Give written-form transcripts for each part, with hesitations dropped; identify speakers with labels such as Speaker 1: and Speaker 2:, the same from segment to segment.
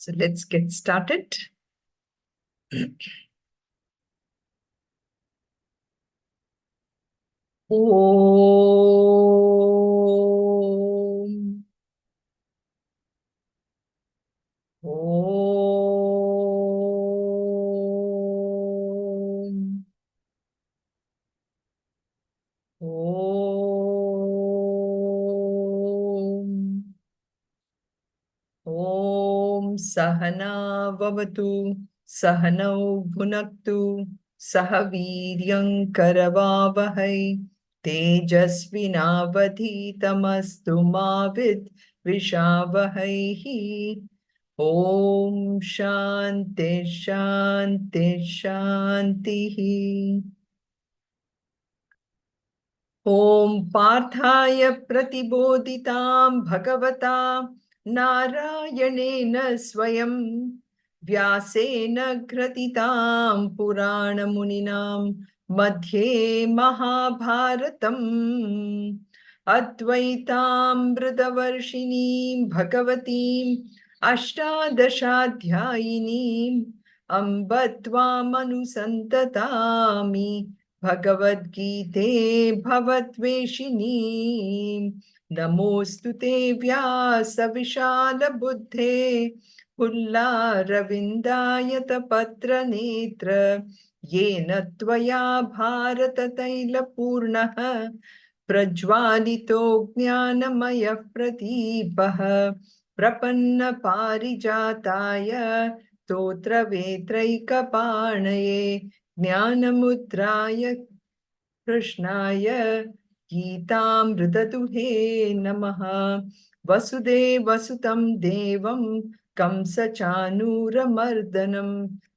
Speaker 1: So let's get started. Om. Om. Om. Om Sahana Vavatu Sahanau Bhunaktu Sahaviryam Karavavahai Tejasvinavadhitamastu Mavid Vishavahai. Om Shanti Shanti Shanti. Om Parthaya Pratibodhitam Bhagavata Narayanena Swayam Vyasena Gratitam Purana Muninam Madhye Mahabharatam Advaitam Bradavarshinim Bhagavatim Ashtadashadhyayinim Ambatvam Anusantatami Bhagavad Gita Bhavatveshini Namostute Vyasa Vishala Buddhe Pulla Ravindayata Patra Netra Yena Tvaya Bharata Taila Purnaha Prajwalito Jnanamaya Pradipaha Prapanna Parijataya Totra Vetraika Parnaye Jnanamudraya Krishnaya Geetamritaduhe Namaha Vasudevasutam Devam Kamsachanuramardanam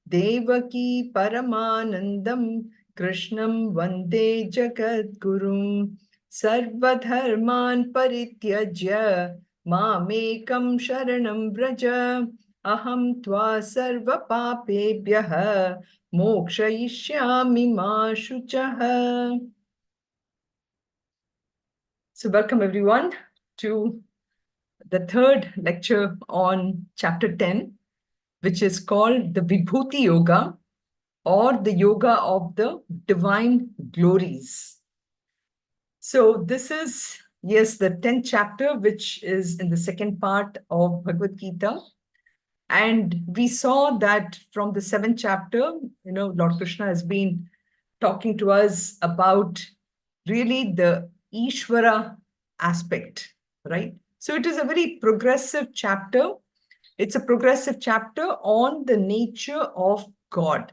Speaker 1: Devaki Paramanandam Krishnam Vande Jagadgurum Sarvadharman Parityajya Mamekam Sharanam Vraja Aham Tva Sarva Papebhyaha Mokshayishyami ma shuchaha. So welcome everyone to the third lecture on chapter 10, which is called the Vibhuti Yoga, or the Yoga of the Divine Glories. So this is, yes, the 10th chapter, which is in the second part of Bhagavad Gita. And we saw that from the 7th chapter, Lord Krishna has been talking to us about really the Ishvara aspect, right? So it is a very progressive chapter. It's a progressive chapter on the nature of God.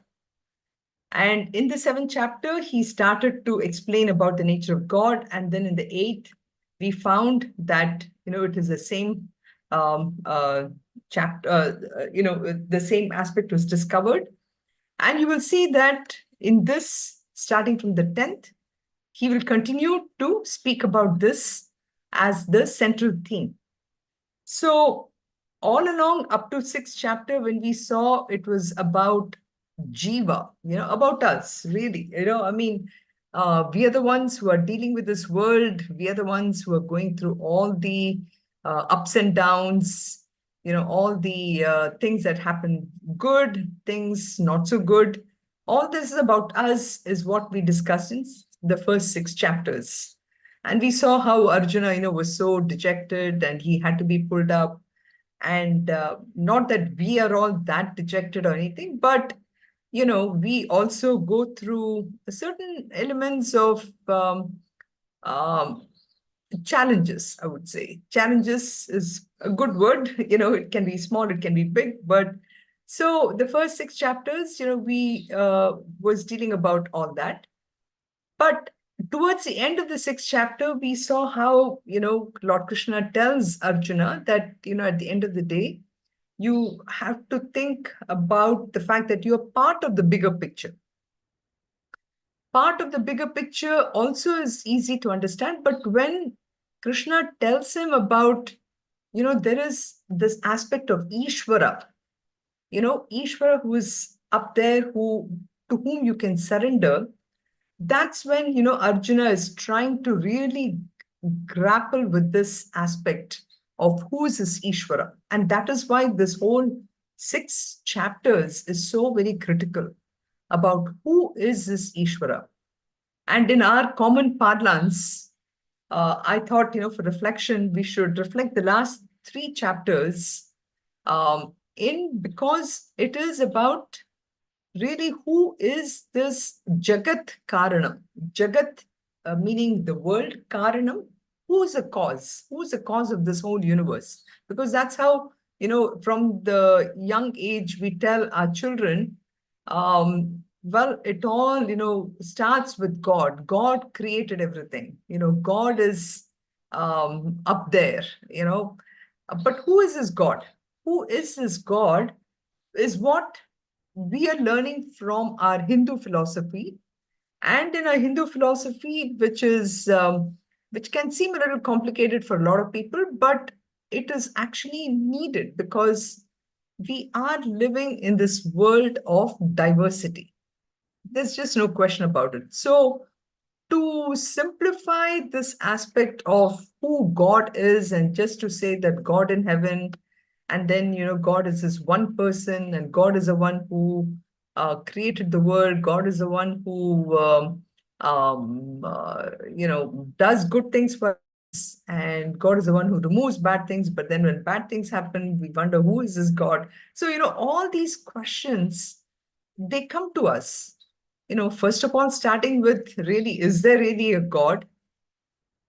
Speaker 1: And in the 7th chapter, he started to explain about the nature of God. And then in the 8th, we found that, it is the same chapter, the same aspect was discovered. And you will see that in this, starting from the 10th, he will continue to speak about this as the central theme. So all along up to 6th chapter, when we saw it was about Jiva, about us, really, we are the ones who are dealing with this world. We are the ones who are going through all the ups and downs, all the things that happen, good things, not so good. All this is about us is what we discussed in the first 6 chapters. And we saw how Arjuna, was so dejected and he had to be pulled up. And not that we are all that dejected or anything, but we also go through certain elements of challenges, I would say. Challenges is a good word. It can be small, it can be big. But so the first 6 chapters, we was dealing about all that. But towards the end of the 6th chapter, we saw how, Lord Krishna tells Arjuna that, at the end of the day, you have to think about the fact that you're part of the bigger picture. Part of the bigger picture also is easy to understand, but when Krishna tells him about, there is this aspect of Ishvara, Ishvara who is up there, to whom you can surrender, that's when, Arjuna is trying to really grapple with this aspect of who is this Ishvara. And that is why this whole 6 chapters is so very critical about who is this Ishvara. And in our common parlance, I thought, for reflection, we should reflect the last 3 chapters because it is about really who is this Jagat Karanam. Jagat meaning the world, Karanam, who's the cause? Who's the cause of this whole universe? Because that's how, from the young age, we tell our children, well, it all, starts with God. God created everything. God is up there, But who is this God? Who is this God is what we are learning from our Hindu philosophy. And in our Hindu philosophy, which can seem a little complicated for a lot of people, but it is actually needed because we are living in this world of diversity. There's just no question about it. So, to simplify this aspect of who God is, and just to say that God in heaven, and then, God is this one person, and God is the one who created the world. God is the one who, does good things for us, and God is the one who removes bad things. But then when bad things happen, we wonder, who is this God? So, all these questions, they come to us. First of all, starting with, really, is there really a God?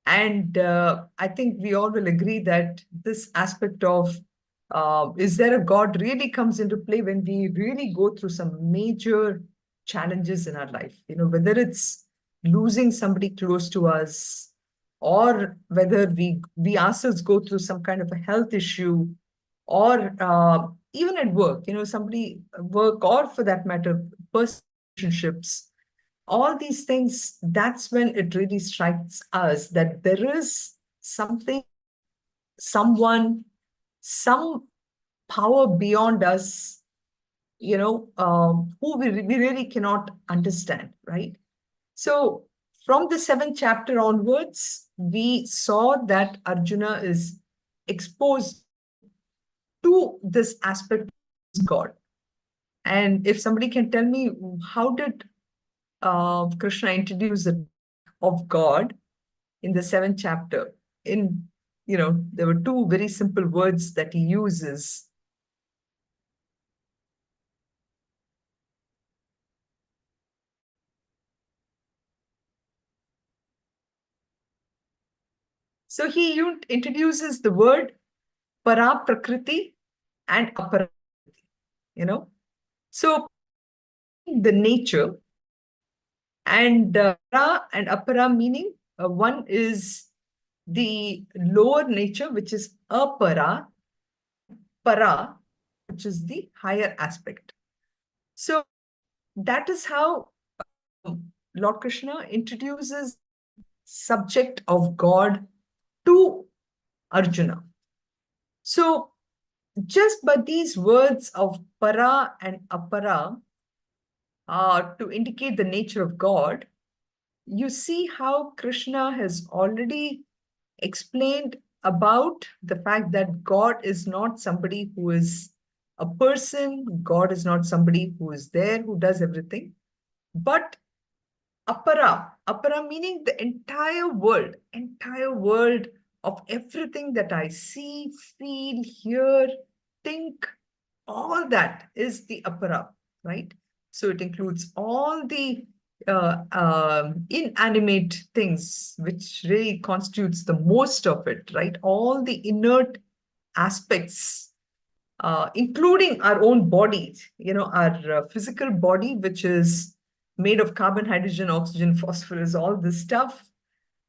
Speaker 1: And I think we all will agree that this aspect of is there a God really comes into play when we really go through some major challenges in our life. Whether it's losing somebody close to us, or whether we ourselves go through some kind of a health issue, or even at work, somebody work, or for that matter, personal relationships, all these things, that's when it really strikes us that there is something, someone, some power beyond us, who we really cannot understand, right? So from the 7th chapter onwards, we saw that Arjuna is exposed to this aspect of God. And if somebody can tell me, how did Krishna introduce the of God in the 7th chapter? There were 2 very simple words that he uses. So he introduces the word para prakriti and apara, So the nature, and para and apara meaning one is the lower nature, which is apara, para, which is the higher aspect. So that is how Lord Krishna introduces subject of God to Arjuna. So just by these words of para and apara to indicate the nature of God, you see how Krishna has already explained about the fact that God is not somebody who is a person, God is not somebody who is there, who does everything, but apara meaning the entire world of everything that I see, feel, hear, think, all that is the apara, right? So it includes all the inanimate things, which really constitutes the most of it, right? All the inert aspects, including our own bodies, our physical body, which is made of carbon, hydrogen, oxygen, phosphorus, all this stuff,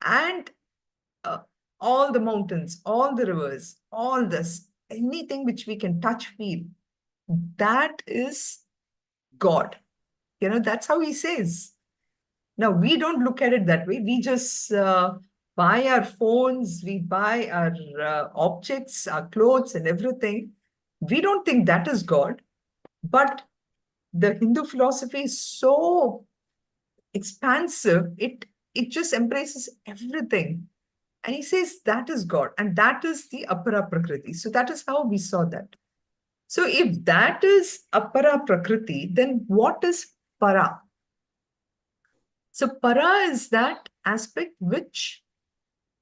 Speaker 1: and uh, all the mountains, all the rivers, all this, anything which we can touch, feel, that is God. That's how he says. Now, we don't look at it that way. We just buy our phones, we buy our objects, our clothes, and everything. We don't think that is God. But the Hindu philosophy is so expansive, it just embraces everything. And he says that is God, and that is the apara prakriti. So that is how we saw that. So if that is apara prakriti, then what is para? So para is that aspect which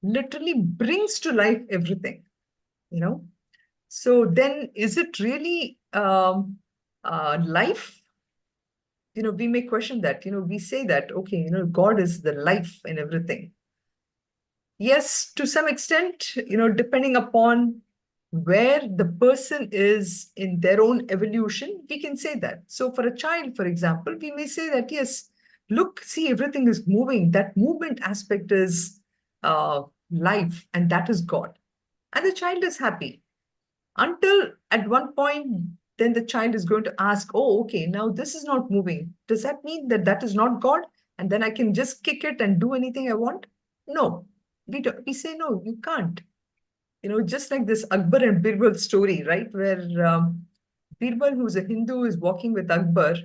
Speaker 1: literally brings to life everything, you know. So then is it really life? We may question that. We say that, okay, God is the life in everything. Yes, to some extent, depending upon where the person is in their own evolution, we can say that. So for a child, for example, we may say that, yes, look, see, everything is moving. That movement aspect is life, and that is God. And the child is happy until at one point, then the child is going to ask, oh, okay, now this is not moving. Does that mean that that is not God? And then I can just kick it and do anything I want? No, we say, no, you can't. Just like this Akbar and Birbal story, right? Where Birbal, who's a Hindu, is walking with Akbar,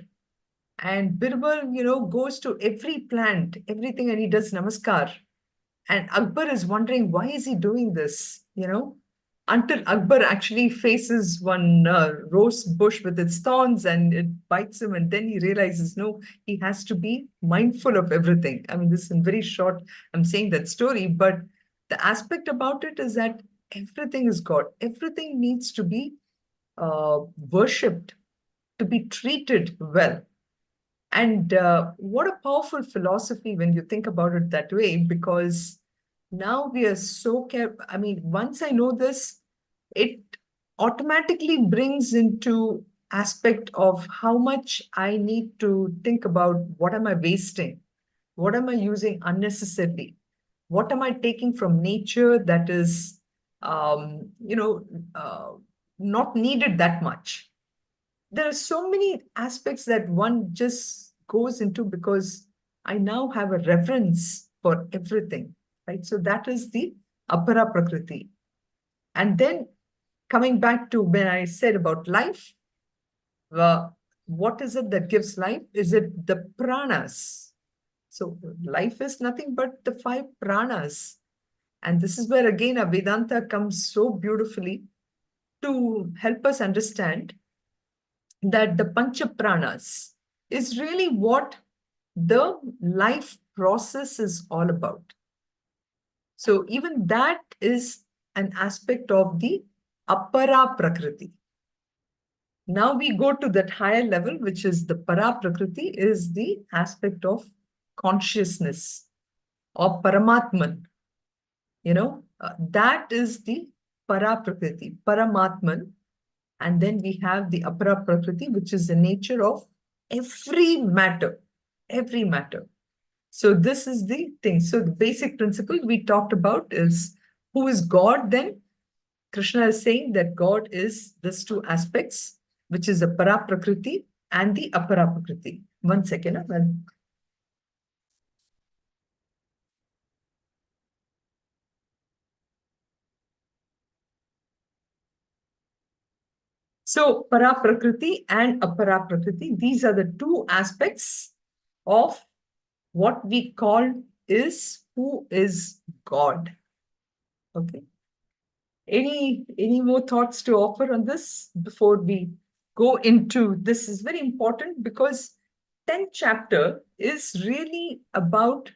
Speaker 1: and Birbal, goes to every plant, everything, and he does namaskar. And Akbar is wondering, why is he doing this? Until Akbar actually faces one rose bush with its thorns and it bites him. And then he realizes, no, he has to be mindful of everything. I mean, this is in very short, I'm saying that story, but the aspect about it is that everything is God. Everything needs to be worshipped, to be treated well. And what a powerful philosophy when you think about it that way, because now we are so careful. I mean, once I know this, it automatically brings into aspect of how much I need to think about what am I wasting? What am I using unnecessarily? What am I taking from nature that is, uh, not needed that much? There are so many aspects that one just goes into because I now have a reverence for everything, right? So that is the apara prakriti. And then coming back to when I said about life, what is it that gives life? Is it the pranas? So life is nothing but the five pranas. And this is where again a Vedanta comes so beautifully to help us understand that the pancha pranas is really what the life process is all about. So even that is an aspect of the apara prakriti. Now we go to that higher level, which is the para prakriti, is the aspect of consciousness or paramatman. That is the para prakriti, paramatman. And then we have the apara prakriti, which is the nature of every matter, every matter. So this is the thing. So the basic principle we talked about is who is God then? Krishna is saying that God is these two aspects, which is the para prakriti and the apara prakriti. 1 second. So para prakriti and apara prakriti, these are the two aspects of what we call is who is God. Okay. Any more thoughts to offer on this before we go into this? Is very important because 10th chapter is really about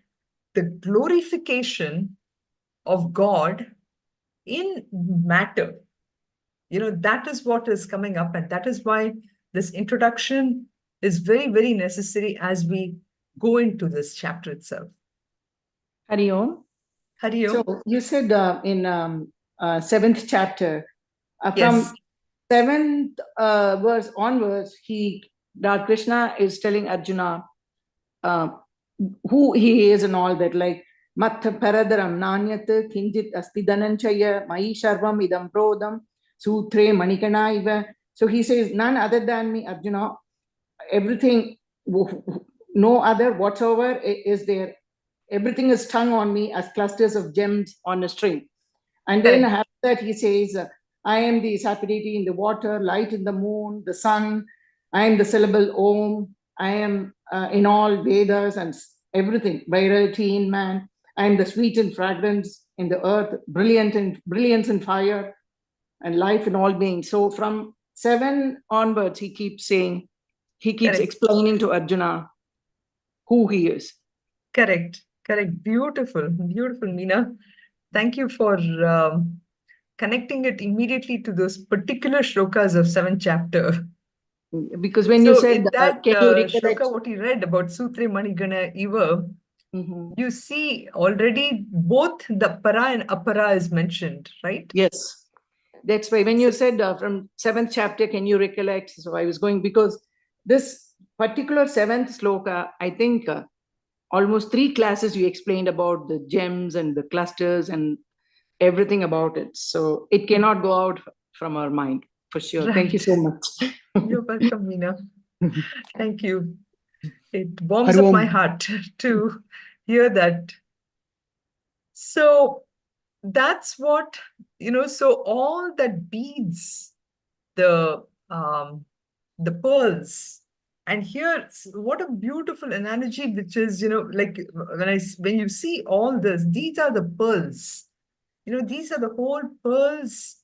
Speaker 1: the glorification of God in matter. That is what is coming up, and that is why this introduction is very, very necessary as we go into this chapter itself.
Speaker 2: Hari Om.
Speaker 1: Hari Om.
Speaker 2: So you said in 7th chapter,
Speaker 1: Yes.
Speaker 2: from 7th verse onwards, Lord Krishna is telling Arjuna who he is and all that, like Matha Paradaram Nanyat Kinjit Asti Dhananchaya Mai Sharvam Idam Prodam Sutre Manikana Iva. So he says, none other than me, Arjuna, everything, no other whatsoever is there. Everything is strung on me as clusters of gems on a string. And then after that, he says, I am the sapidity in the water, light in the moon, the sun. I am the syllable Om. I am in all Vedas and everything, virality in man. I am the sweet and fragrance in the earth, brilliance and fire, and life in all beings. So from 7 onwards, he keeps saying, he keeps
Speaker 1: Correct.
Speaker 2: explaining to Arjuna who he is.
Speaker 1: Correct. Beautiful, beautiful, Meena. Thank you for connecting it immediately to those particular shlokas of 7th chapter.
Speaker 2: Because when you
Speaker 1: So
Speaker 2: said,
Speaker 1: in that
Speaker 2: can you recollect?
Speaker 1: shloka, what he read about Sutre Manigana Eva, you see already both the para and apara is mentioned, right?
Speaker 2: Yes. That's why when you said from 7th chapter, can you recollect? So I was going, because this particular 7th sloka, I think almost 3 classes you explained about the gems and the clusters and everything about it. So it cannot go out from our mind, for sure.
Speaker 1: Right.
Speaker 2: Thank you so much.
Speaker 1: You're welcome, Meena. Thank you. It warms
Speaker 2: Hari
Speaker 1: up my
Speaker 2: Om.
Speaker 1: heart to hear that. So that's what, so all that beads the pearls. And here, what a beautiful analogy, which is, like when you see all this, these are the pearls. These are the whole pearls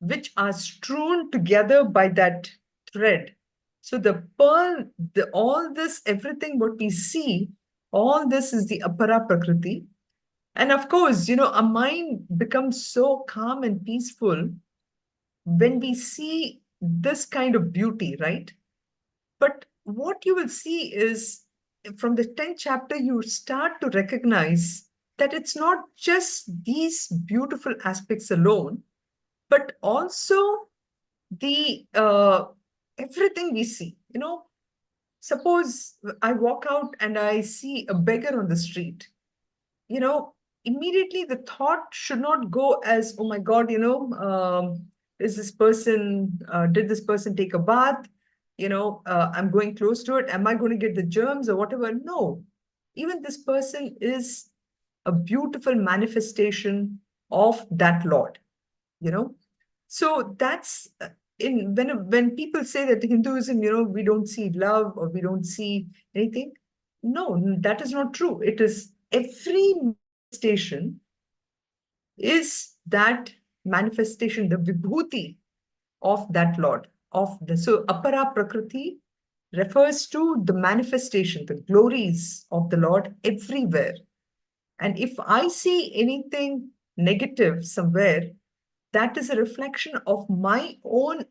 Speaker 1: which are strewn together by that thread. So the pearl, all this, everything what we see, all this is the apara prakriti. And of course, our mind becomes so calm and peaceful when we see this kind of beauty, right? But what you will see is from the 10th chapter, you start to recognize that it's not just these beautiful aspects alone, but also the everything we see. Suppose I walk out and I see a beggar on the street, you know, immediately the thought should not go as, oh my God, is this person, did this person take a bath? I'm going close to it. Am I going to get the germs or whatever? No. Even this person is a beautiful manifestation of that Lord, you know. So that's in when people say that Hinduism, we don't see love or we don't see anything. No, that is not true. It is every manifestation is that manifestation, the vibhuti of that Lord. So apara prakriti refers to the manifestation, the glories of the Lord everywhere. And if I see anything negative somewhere, that is a reflection of my own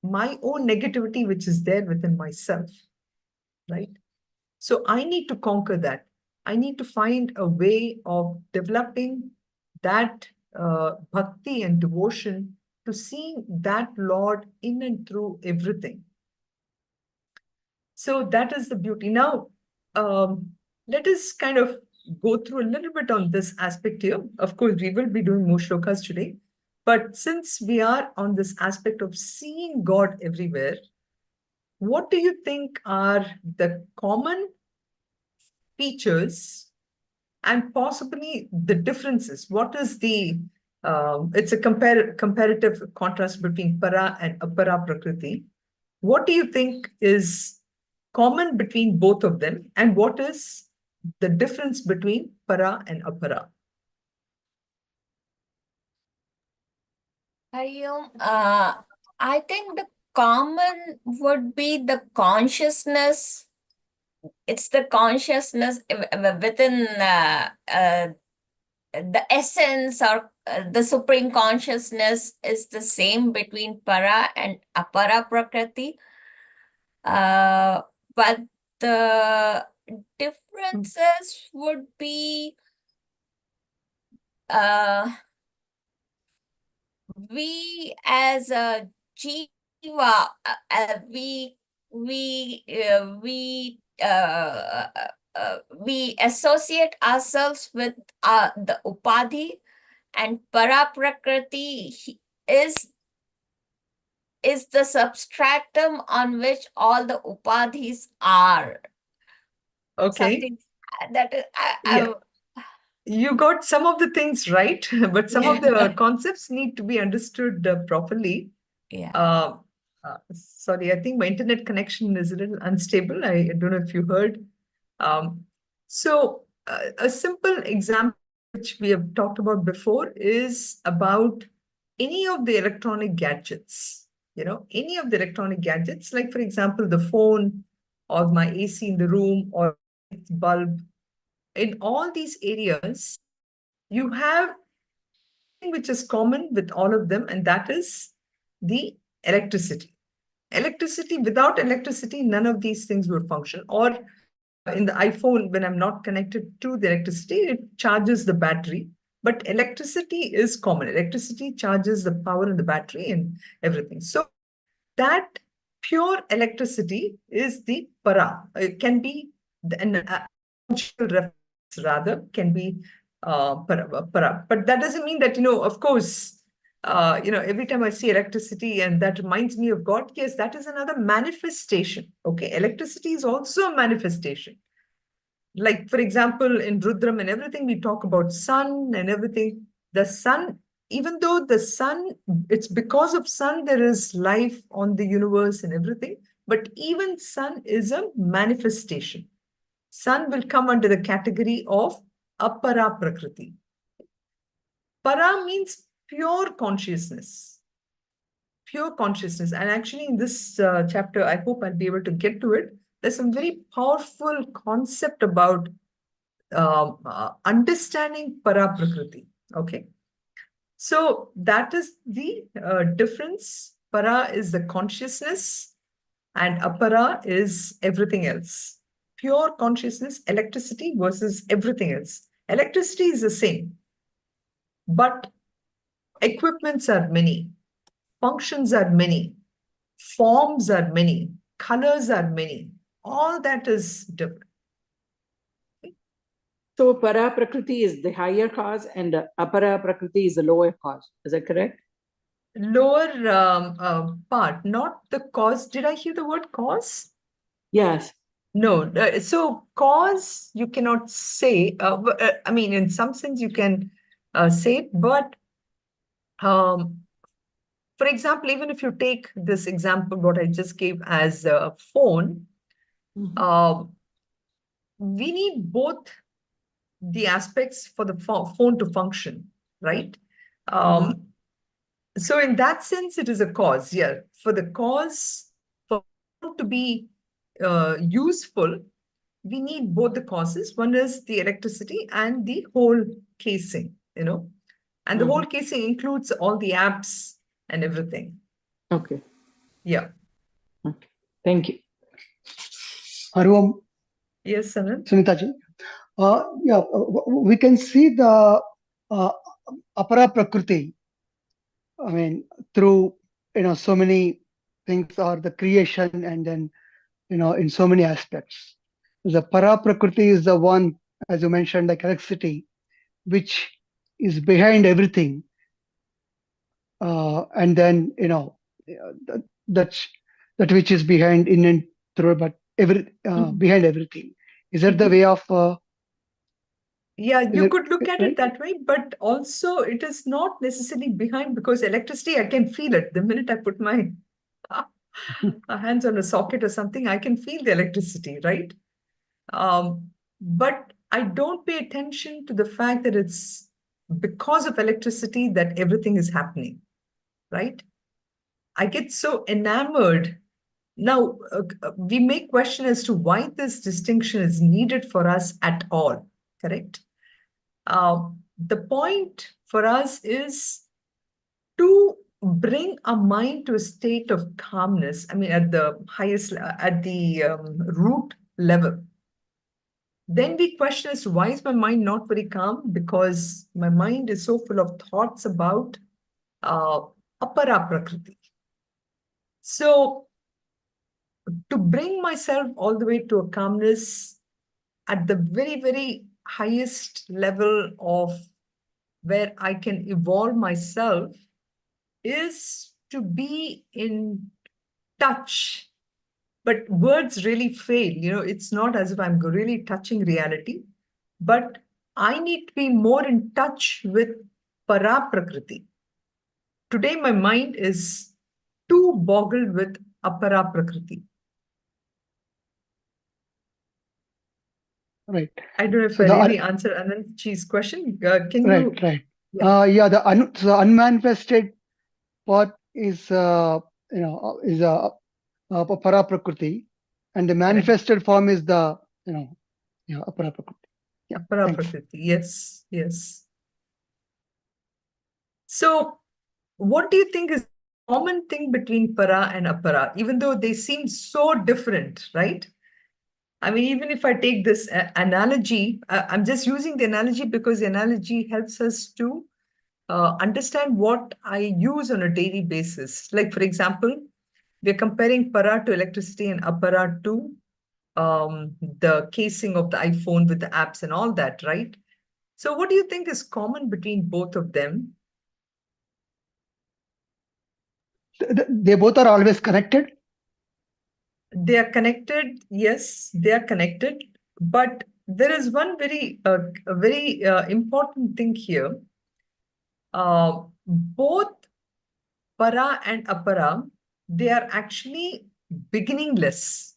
Speaker 1: negativity which is there within myself, right? So I need to conquer that. I need to find a way of developing that bhakti and devotion to seeing that Lord in and through everything. So that is the beauty. Now, let us kind of go through a little bit on this aspect here. Of course, we will be doing more shlokas today. But since we are on this aspect of seeing God everywhere, what do you think are the common features and possibly the differences? What is it's a comparative contrast between para and apara prakriti. What do you think is common between both of them, and what is the difference between para and apara?
Speaker 3: I think the common would be the consciousness. It's the consciousness within the essence, or the supreme consciousness is the same between para and apara prakriti. But the differences would be we as a jiva, we associate ourselves with the upadhi, and para prakriti is the substratum on which all the upadhis are.
Speaker 1: Okay.
Speaker 3: Something that is,
Speaker 1: Yeah. You got some of the things right, but some of the concepts need to be understood properly.
Speaker 3: yeah.
Speaker 1: Sorry, I think my internet connection is a little unstable. I don't know if you heard. So a simple example which we have talked about before is about any of the electronic gadgets. any of the electronic gadgets, like, for example, the phone or my AC in the room or bulb, in all these areas, you have thing which is common with all of them, and that is the electricity. Electricity, without electricity, none of these things would function. Or in the iPhone, when I'm not connected to the electricity, it charges the battery. But electricity is common. Electricity charges the power in the battery and everything. So that pure electricity is the para. It can be an reference, rather, can be para. But that doesn't mean that, of course, every time I see electricity and that reminds me of God, yes, that is another manifestation. Okay, electricity is also a manifestation. Like, for example, in Rudram and everything, we talk about sun and everything. The sun, even though the sun, it's because of sun there is life on the universe and everything, but even sun is a manifestation. Sun will come under the category of apara prakriti. Para means pure consciousness. Pure consciousness. And actually in this chapter, I hope I'll be able to get to it. There's some very powerful concept about understanding para prakriti. Okay. So that is the difference. Para is the consciousness and apara is everything else. Pure consciousness, electricity versus everything else. Electricity is the same, but equipments are many, functions are many, forms are many, colors are many. All that is different.
Speaker 2: So para prakriti is the higher cause and apara prakriti is the lower cause. Is that correct?
Speaker 1: Lower part, not the cause. Did I hear the word cause?
Speaker 2: Yes.
Speaker 1: No. So cause, you cannot say. I mean, in some sense, you can say it, but for example, even if you take this example, what I just gave as a phone, we need both the aspects for the phone to function, right? So in that sense, it is a cause. Yeah, for the cause, for phone to be useful, we need both the causes. One is the electricity and the whole casing, and the whole casing includes all the apps and everything.
Speaker 2: Okay.
Speaker 1: Yeah.
Speaker 2: Okay. Thank you.
Speaker 4: Harvam.
Speaker 1: Yes, Sanat.
Speaker 4: Sunitha ji. Yeah, we can see the apara prakriti. I mean, through so many things, or the creation, and then in so many aspects. The para prakriti is the one, as you mentioned, like electricity, which is behind everything, and then that's that which is behind in and through, but behind everything. Is that the way of?
Speaker 1: Yeah, you could look at it that way, but also it is not necessarily behind, because electricity, I can feel it. The minute I put my hands on a socket or something, I can feel the electricity, right? But I don't pay attention to the fact that it's because of electricity that everything is happening, right? I get so enamored. Now, we may question as to why this distinction is needed for us at all, correct? The point for us is to bring our mind to a state of calmness. I mean, at the highest, at the root level. Then we question as to why is my mind not very calm? Because my mind is so full of thoughts about apara prakriti. So to bring myself all the way to a calmness at the very, very highest level of where I can evolve myself is to be in touch. But words really fail. It's not as if I'm really touching reality, but I need to be more in touch with para prakriti. Today, my mind is too boggled with apara prakriti.
Speaker 4: Right.
Speaker 1: I don't know if I really answered Anantji's question. Can you?
Speaker 4: Right. Yeah. The unmanifested part is is a para prakriti, and the manifested form is the apara prakriti. Yeah,
Speaker 1: Apara
Speaker 4: thanks.
Speaker 1: Prakriti. Yes, yes. So, what do you think is the common thing between para and apara, even though they seem so different, right? I mean, even if I take this analogy, I'm just using the analogy because the analogy helps us to understand what I use on a daily basis. Like, for example, we're comparing para to electricity and apara to the casing of the iPhone with the apps and all that, right? So, what do you think is common between both of them?
Speaker 4: They both are always connected.
Speaker 1: They are connected, yes, they are connected, but there is one very important thing here. Both para and apara, they are actually beginningless.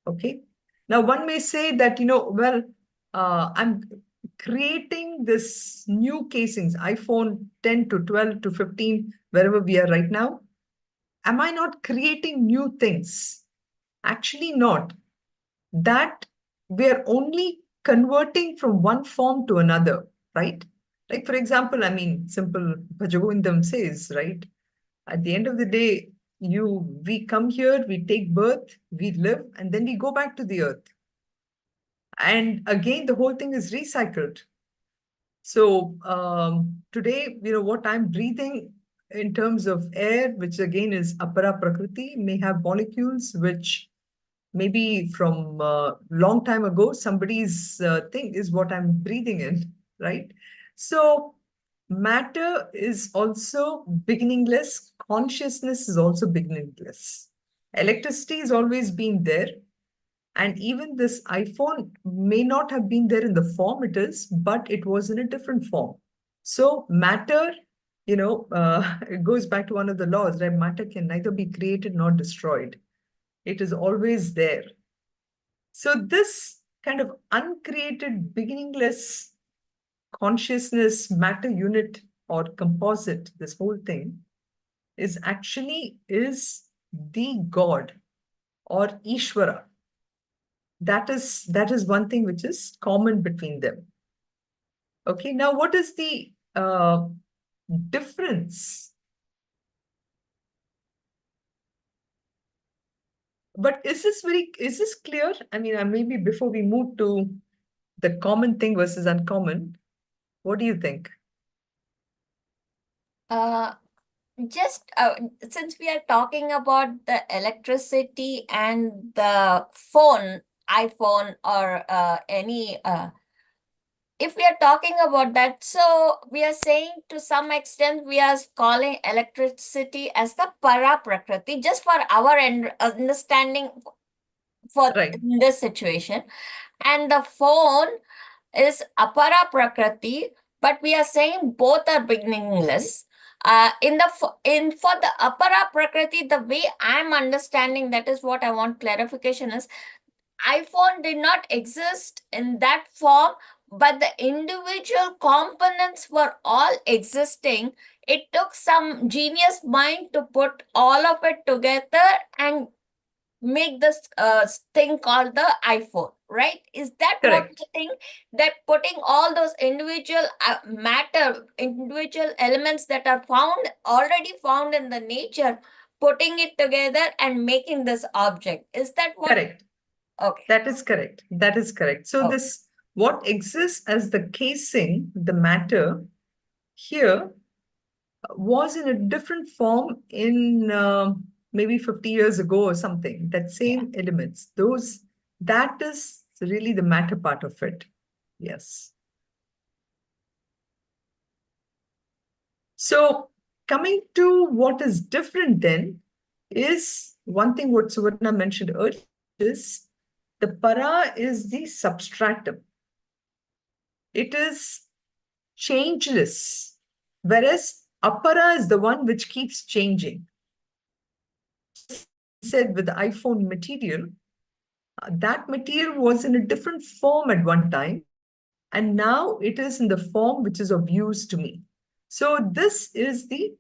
Speaker 1: Okay. Now one may say that, well, I'm creating this new casings, iPhone 10 to 12 to 15, wherever we are right now. Am I not creating new things? Actually not. That we're only converting from one form to another, right? Like, for example, I mean, simple Bhagavad says, right? At the end of the day, we come here, we take birth, we live, and then we go back to the earth. And again, the whole thing is recycled. So today, what I'm breathing in terms of air, which again is apara prakriti, may have molecules which maybe from a long time ago, somebody's thing is what I'm breathing in, right? So matter is also beginningless. Consciousness is also beginningless. Electricity has always been there. And even this iPhone may not have been there in the form it is, but it was in a different form. So matter, it goes back to one of the laws, right? Matter can neither be created nor destroyed. It is always there. So this kind of uncreated, beginningless consciousness matter unit or composite, this whole thing, is the God or Ishvara. That is one thing which is common between them. Okay, now what is the difference? But is this clear? I mean, maybe before we move to the common thing versus uncommon, what do you think?
Speaker 3: Just since we are talking about the electricity and the iPhone or any if we are talking about that, so we are saying to some extent we are calling electricity as the para prakriti, just for our understanding for
Speaker 1: Right.
Speaker 3: this situation, and the phone is apara prakriti, but we are saying both are beginningless. For the apara prakriti, the way I'm understanding, that is what I want clarification is, iPhone did not exist in that form, but the individual components were all existing. It took some genius mind to put all of it together and make this thing called the iPhone, right? Is that what
Speaker 1: Correct.
Speaker 3: you think? That putting all those individual individual elements that are already found in the nature, putting it together and making this object. Is that what?
Speaker 1: Correct.
Speaker 3: Okay.
Speaker 1: That is correct. That is correct. So this, what exists as the casing, the matter here, was in a different form in maybe 50 years ago or something. That same elements, that is really the matter part of it. Yes. So coming to what is different then is one thing what Suvarna mentioned earlier is the para is the substratum. It is changeless, whereas apara is the one which keeps changing. Said with the iPhone material, that material was in a different form at one time, and now it is in the form which is of use to me. So this is the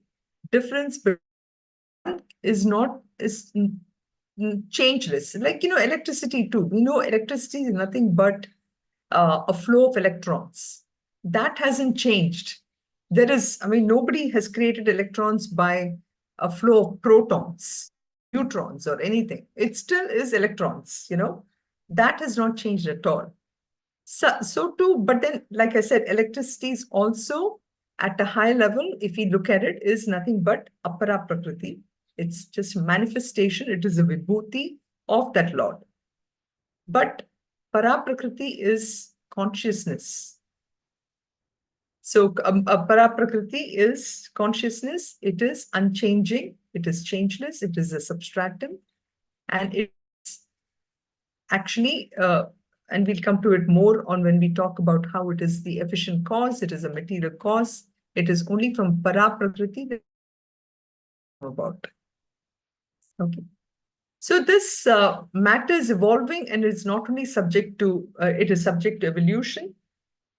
Speaker 1: difference between is changeless. Like, electricity too. We know electricity is nothing but a flow of electrons. That hasn't changed. Nobody has created electrons by a flow of protons, neutrons, or anything. It still is electrons, That has not changed at all. So too, but then, like I said, electricity is also at a high level, if we look at it, is nothing but apara prakriti. It's just manifestation. It is a vibhuti of that Lord. But para prakriti is consciousness. So para prakriti is consciousness. It is unchanging. It is changeless. It is a substratum. And it's actually, and we'll come to it more on when we talk about how it is the efficient cause. It is a material cause. It is only from para prakriti that we know about. Okay. So this matter is evolving, and it's not only subject to, it is subject to evolution,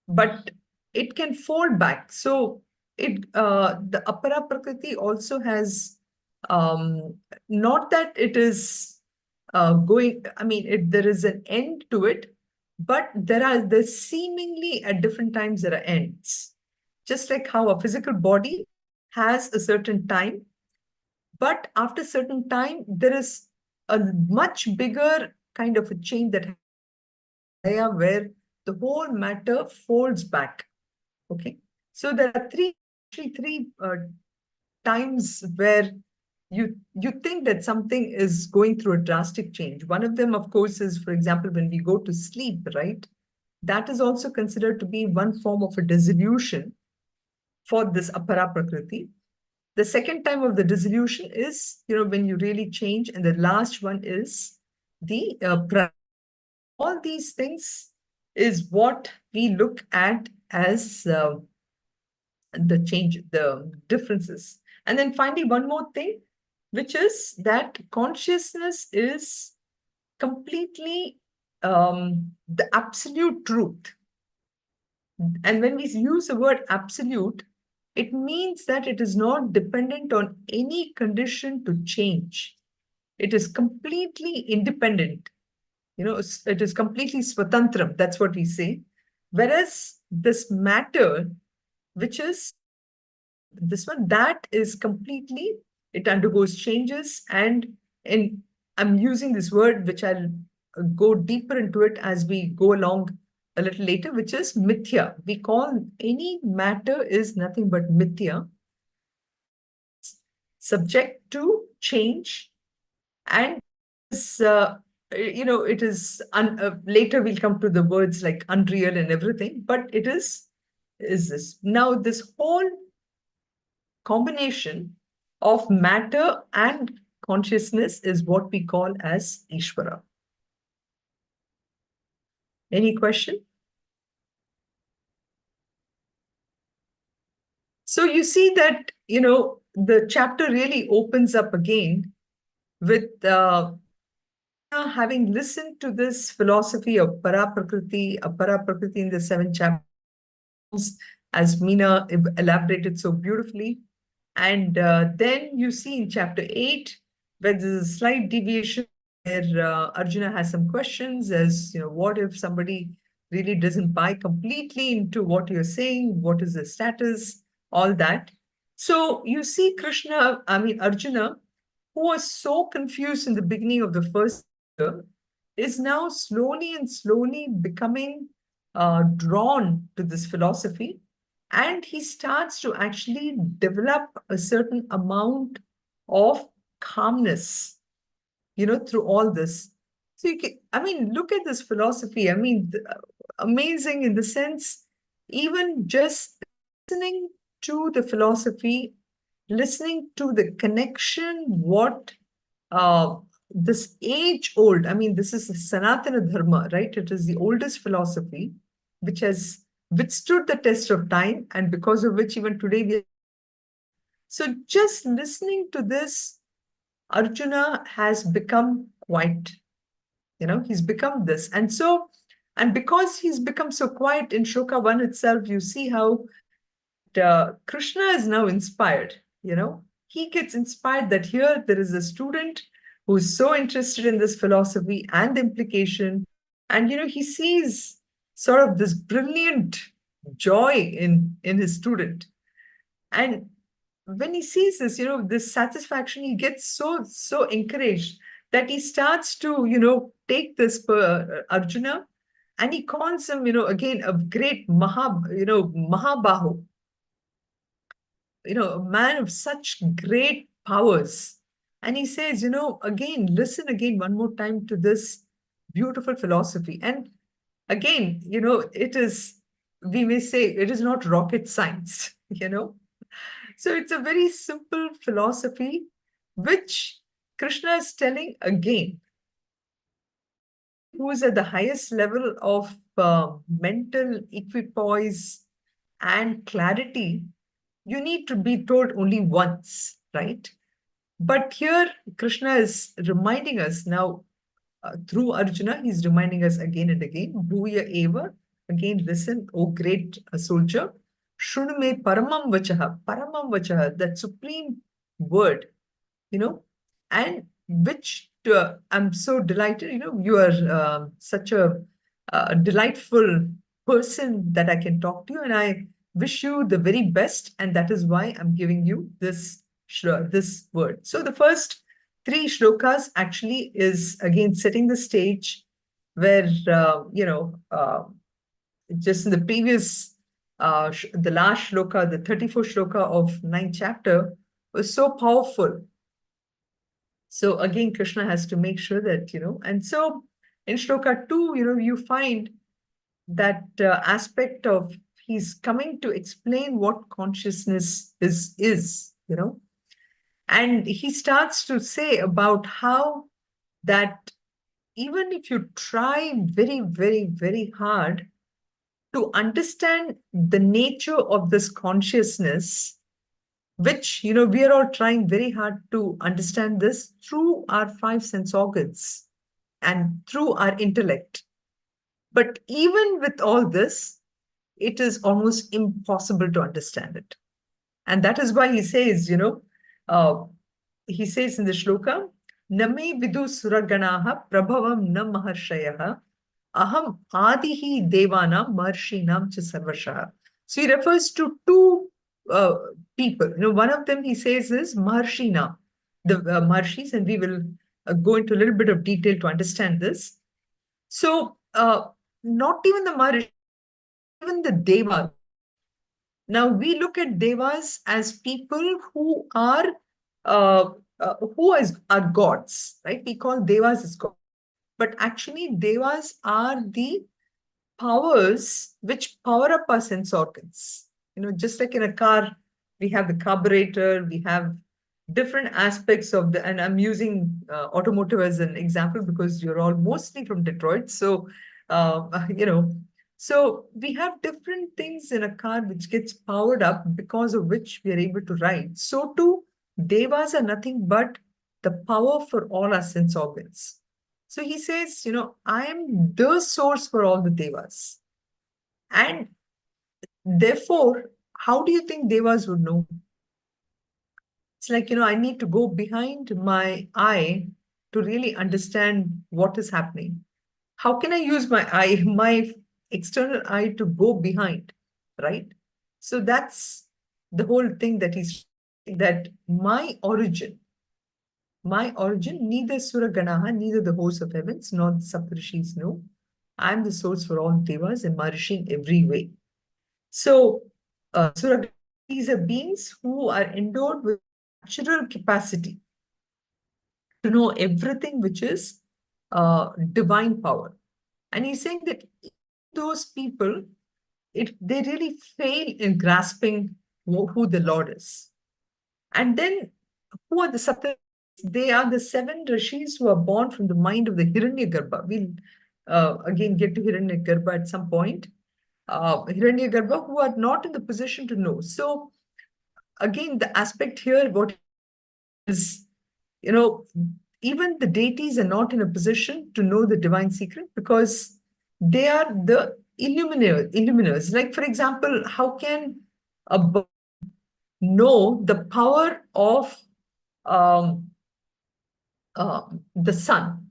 Speaker 1: but it can fall back. So the apara prakriti also has, not that it is there is an end to it, but there's seemingly at different times there are ends. Just like how a physical body has a certain time, but after a certain time, there is a much bigger kind of a change that happens where the whole matter folds back. Okay, so there are three times where you think that something is going through a drastic change. One of them, of course, is, for example, when we go to sleep, right? That is also considered to be one form of a dissolution for this apara prakriti. The second time of the dissolution is, when you really change. And the last one is the all these things is what we look at as the change, the differences. And then finally, one more thing, which is that consciousness is completely the absolute truth. And when we use the word absolute, it means that it is not dependent on any condition to change. It is completely independent. It is completely swatantram. That's what we say. Whereas this matter, which is this one, that is completely, it undergoes changes. And I'm using this word, which I'll go deeper into it as we go along a little later, which is mithya. We call any matter is nothing but mithya, subject to change. And it is, later we'll come to the words like unreal and everything, but it is this. Now, this whole combination of matter and consciousness is what we call as Ishvara. Any question? So you see that, the chapter really opens up again with having listened to this philosophy of para prakriti, apara prakriti in the 7 chapters, as Meena elaborated so beautifully. And then you see in chapter 8, where there's a slight deviation, where Arjuna has some questions as, what if somebody really doesn't buy completely into what you're saying? What is the status? All that. So you see Arjuna, who was so confused in the beginning of the first chapter, is now slowly becoming drawn to this philosophy. And he starts to actually develop a certain amount of calmness, through all this. So look at this philosophy. Amazing in the sense, even just listening to the philosophy, listening to the connection, what this age-old, this is the Sanatana Dharma, right? It is the oldest philosophy, which has withstood the test of time, and because of which even today we are. So just listening to this, Arjuna has become quiet. He's become this. And because he's become so quiet in Shloka 1 itself, you see how Krishna is now inspired. he gets inspired that here there is a student who is so interested in this philosophy and the implication. And, he sees sort of this brilliant joy in his student. And when he sees this, this satisfaction, he gets so encouraged that he starts to, take this Arjuna, and he calls him, again, a great Mahabahu, a man of such great powers. And he says, again, listen again one more time to this beautiful philosophy. And again, it is, we may say, it is not rocket science, So it's a very simple philosophy, which Krishna is telling again. Who is at the highest level of mental equipoise and clarity, you need to be told only once, right? But here, Krishna is reminding us now, through Arjuna, he's reminding us again and again, Bhuya Eva, again, listen, O great soldier, Shrunume Paramam Vachaha, that supreme word, and which I'm so delighted, you are such a delightful person that I can talk to you, and I wish you the very best, and that is why I'm giving you this word. So the first 3 shlokas actually is again setting the stage where, just in the previous, the last shloka, the 34th shloka of 9th chapter was so powerful. So again, Krishna has to make sure that, and so in shloka 2, you find that aspect of he's coming to explain what consciousness is, and he starts to say about how that even if you try very, very, very hard to understand the nature of this consciousness, which, we are all trying very hard to understand this through our 5 sense organs and through our intellect. But even with all this, it is almost impossible to understand it. And that is why he says, he says in the shloka, Name vidu suraganaha prabhavam na maharshayaha aham adihi devana maharshinam cha sarvashaha. So he refers to 2 people. One of them he says is Maharshina, the Maharshis, and we will go into a little bit of detail to understand this. So not even the Maharshi, even the Devas. Now we look at Devas as people who are gods, right? We call Devas as gods, but actually Devas are the powers which power up our sense organs. Just like in a car, we have the carburetor, we have different aspects of and I'm using automotive as an example because you're all mostly from Detroit. So, so we have different things in a car which gets powered up because of which we are able to ride. So too, Devas are nothing but the power for all our sense organs. So he says, I am the source for all the Devas. And therefore, how do you think Devas would know? It's like, I need to go behind my eye to really understand what is happening. How can I use my eye, my external eye, to go behind, right? So that's the whole thing that he's saying, that my origin, neither Suraganaha, neither the hosts of heavens, nor the Saptarishis know. I'm the source for all Devas and Maharishi in every way. So, Suraganaha, these are beings who are endowed with natural capacity to know everything which is divine power. And he's saying that those people, they really fail in grasping who the Lord is. And then, who are the Saptarishis? They are the 7 rishis who are born from the mind of the Hiranyagarbha. We'll again get to Hiranyagarbha at some point. Hiranyagarbha, who are not in the position to know. So again, the aspect here, what is, even the deities are not in a position to know the divine secret because they are the illuminers. Like, for example, how can a bird know the power of the sun,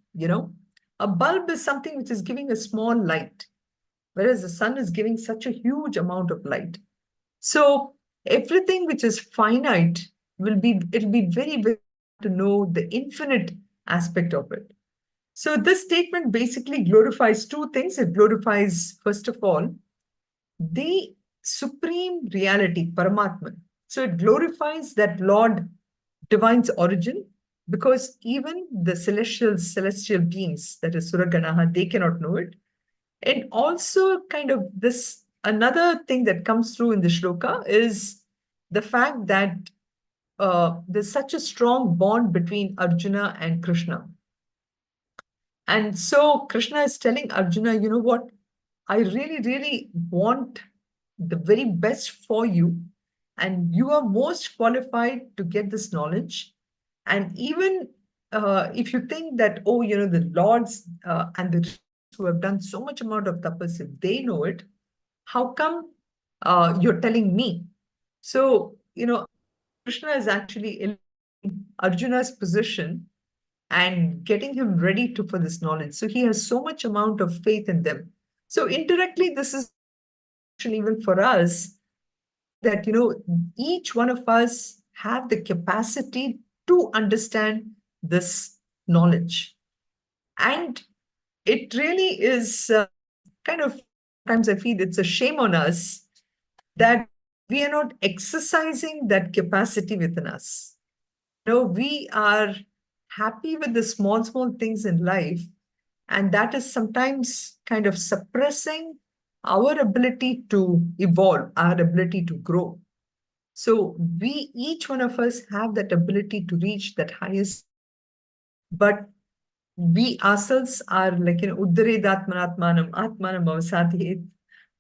Speaker 1: a bulb is something which is giving a small light, whereas the sun is giving such a huge amount of light. So everything which is finite it'll be very, very hard to know the infinite aspect of it. So this statement basically glorifies two things. It glorifies, first of all, the supreme reality, Paramatman. So it glorifies that Lord Divine's origin, because even the celestial beings, that is Suraganaha, they cannot know it. And also kind of this, another thing that comes through in the shloka is the fact that there's such a strong bond between Arjuna and Krishna. And so Krishna is telling Arjuna, you know what? I really, really want the very best for you. And you are most qualified to get this knowledge. And even if you think that, oh, the lords and the rishis who have done so much amount of tapas, if they know it, how come you're telling me? So, Krishna is actually elevating Arjuna's position and getting him ready for this knowledge. So he has so much amount of faith in them. So indirectly, this is even for us that, each one of us have the capacity to understand this knowledge. And it really is kind of, sometimes I feel it's a shame on us that we are not exercising that capacity within us. We are happy with the small, small things in life, and that is sometimes kind of suppressing our ability to evolve, our ability to grow. So each one of us have that ability to reach that highest, but we ourselves are like, Uddaredatmanatmanam, Atmanam avasathet,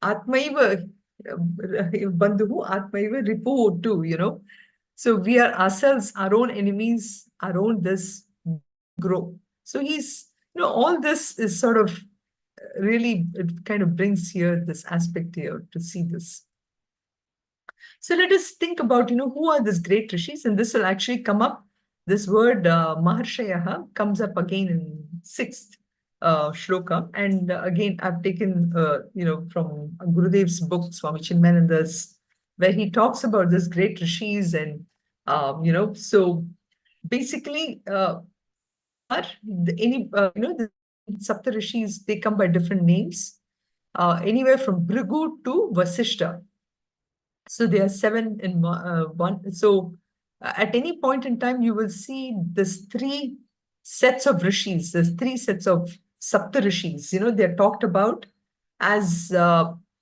Speaker 1: Atmaiva Bandhu, Atmaiva Ripu too, So we are ourselves, our own enemies, our own this grow. So all this is sort of really, it kind of brings here this aspect here to see this. So let us think about, who are these great rishis? And this will actually come up. This word Maharshayaha comes up again in 6th shloka. And again, I've taken, from Gurudev's book, Swami Chinmayananda's, where he talks about this great rishis. And, so basically, the Sapta rishis, they come by different names, anywhere from Bhrigu to Vasishta. So there are 7 in one. So at any point in time, you will see this 3 sets of rishis, there's 3 sets of Sapta rishis. They're talked about as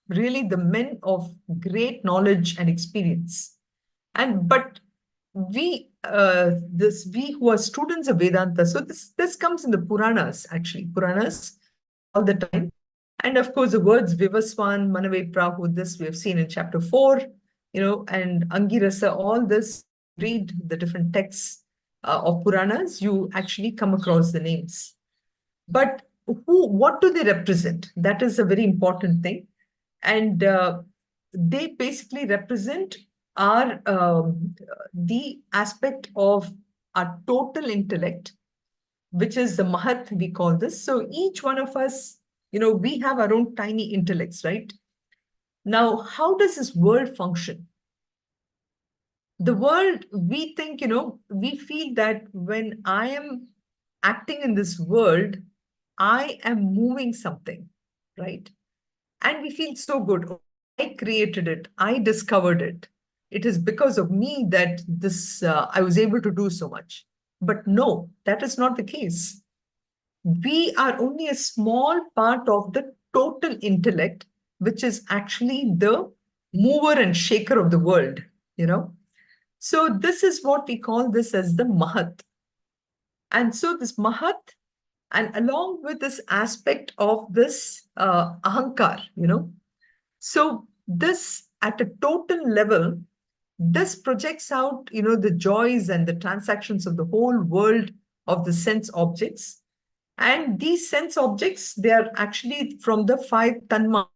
Speaker 1: really the men of great knowledge and experience. But we who are students of Vedanta, so this comes in the Puranas, actually. Puranas all the time. And of course, the words Vivaswan, Manave Prahu, this we have seen in chapter 4, and Angirasa, all this, read the different texts of Puranas, you actually come across the names. But what do they represent? That is a very important thing. And they basically represent the aspect of our total intellect, which is the Mahat, we call this. So each one of us, we have our own tiny intellects, right? Now, how does this world function? The world, we think, we feel that when I am acting in this world, I am moving something, right? And we feel so good. Oh, I created it. I discovered it. It is because of me that I was able to do so much. But no, that is not the case. We are only a small part of the total intellect, which is actually the mover and shaker of the world, So this is what we call this as the Mahat. And so this Mahat, and along with this aspect of this Ahankar, So this at a total level, this projects out, the joys and the transactions of the whole world of the sense objects. And these sense objects, they are actually from the 5 tanmatras.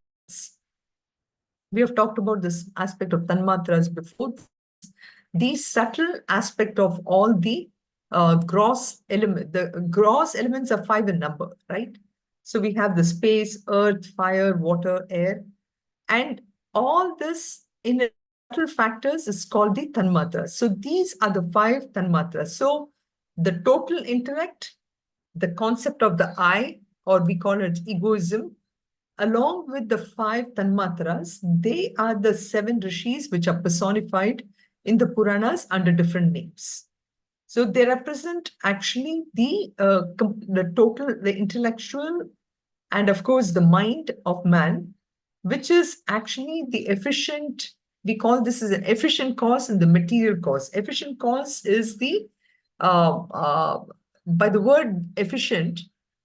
Speaker 1: We have talked about this aspect of tanmatras before. the subtle aspect of all the gross element. The gross elements are 5 in number, right? So we have the space, earth, fire, water, air, and all this in subtle factors is called the tanmatras. So these are the 5 tanmatras. So the total intellect, the concept of the I, or we call it egoism, along with the 5 tanmatras, they are the 7 rishis which are personified in the Puranas under different names. So they represent actually the total, the intellectual, and of course the mind of man, which is actually the efficient. We call this as an efficient cause and the material cause. Efficient cause is the by the word efficient,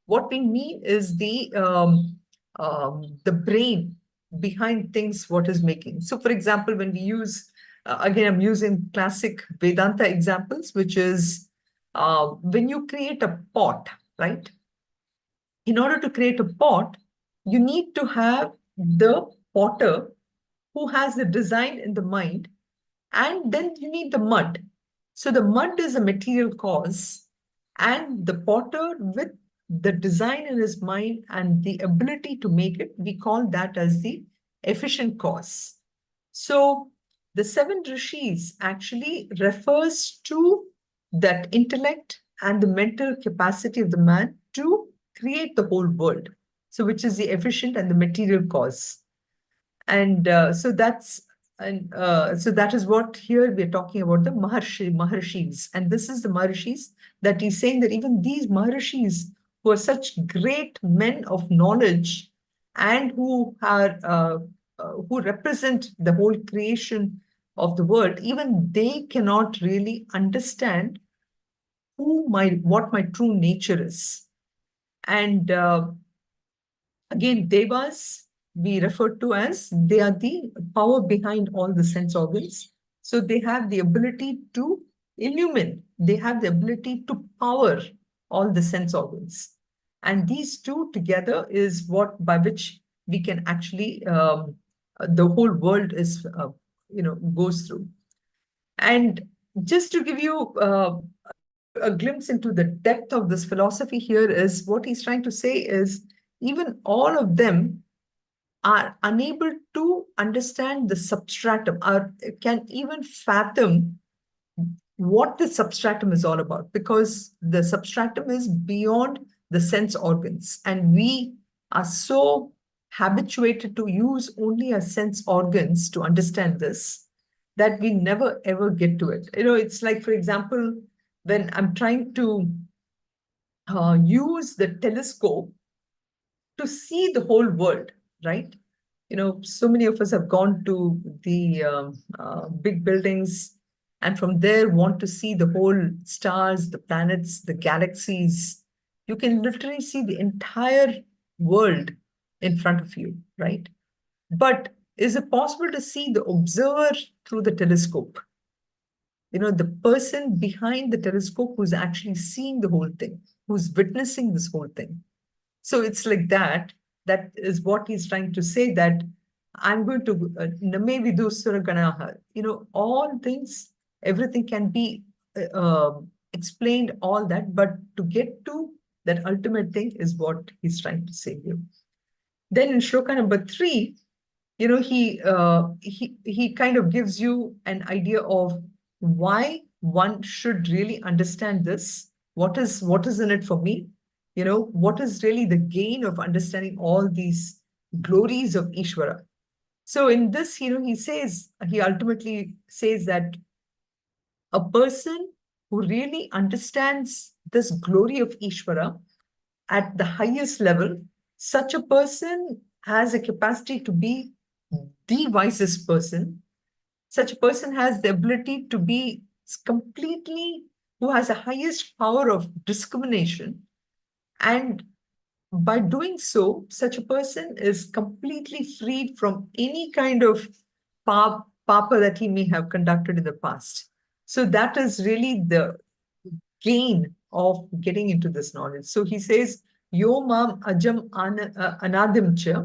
Speaker 1: what we mean is the brain behind things, what is making. So, for example, when we use, again, I'm using classic Vedanta examples, which is when you create a pot, right? In order to create a pot, you need to have the potter who has the design in the mind, and then you need the mud. So the mud is a material cause, and the potter with the design in his mind and the ability to make it, we call that as the efficient cause. So the 7 rishis actually refers to that intellect and the mental capacity of the man to create the whole world. So which is the efficient and the material cause. And so that's so that is what here we're talking about, the Maharshis. And this is the Maharshis that he's saying that even these Maharshis who are such great men of knowledge and who represent the whole creation of the world, even they cannot really understand what my true nature is. And again, devas we refer to as, they are the power behind all the sense organs. So they have the ability to illumine, they have the ability to power all the sense organs. And these two together is what by which we can actually, the whole world is, goes through. And just to give you a glimpse into the depth of this philosophy here is what he's trying to say is even all of them are unable to understand the substratum, or can even fathom what the substratum is all about, because the substratum is beyond the sense organs. And we are so habituated to use only our sense organs to understand this, that we never ever get to it. It's like, for example, when I'm trying to use the telescope to see the whole world, right? So many of us have gone to the big buildings, and from there want to see the whole stars, the planets, the galaxies. You can literally see the entire world in front of you, right? But is it possible to see the observer through the telescope? The person behind the telescope who's actually seeing the whole thing, who's witnessing this whole thing. So it's like that. That is what he's trying to say, that I'm going to, maybe all things, everything can be explained, all that, but to get to that ultimate thing is what he's trying to say here. Then in shloka number 3, he kind of gives you an idea of why one should really understand this. What is in it for me? What is really the gain of understanding all these glories of Ishvara? So in this, he ultimately says that a person who really understands this glory of Ishvara at the highest level, such a person has a capacity to be the wisest person. Such a person has the ability to be completely, who has the highest power of discrimination. And by doing so, such a person is completely freed from any kind of papa that he may have conducted in the past. So that is really the gain of getting into this knowledge. So he says, Yo mam ajam anadim cha